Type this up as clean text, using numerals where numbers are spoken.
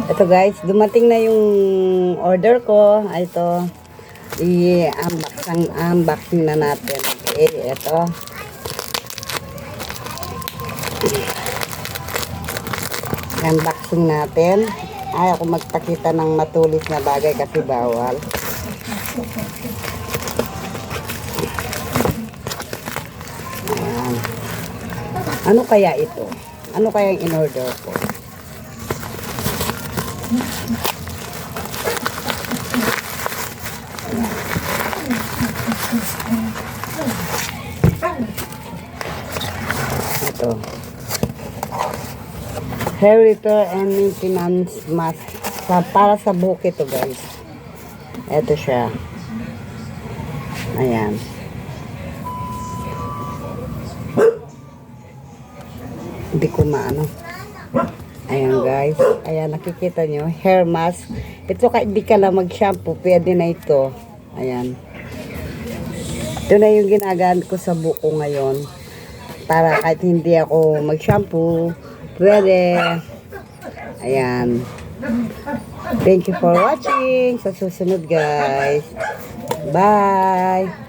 Ito guys, dumating na yung order ko. Ito, i-unboxing na natin. Okay, ito. Unboxing natin. Ayaw ko magpakita ng matulis na bagay kasi bawal. Ayan. Ano kaya ito? Ano kaya yung in-order ko? Ito. Hair repair and maintenance mask. Para sa buhok ito guys. Ito siya. Ayan. Hindi ko maano. Ayan guys. Ayan, nakikita nyo. Hair mask. Ito kahit di ka lang mag-shampoo, pwede na ito. Ayan. Ito na yung ginagamit ko sa buhok ko ngayon. Para kahit hindi ako mag-shampoo, pwede. Ayan. Thank you for watching. Sa susunod guys. Bye!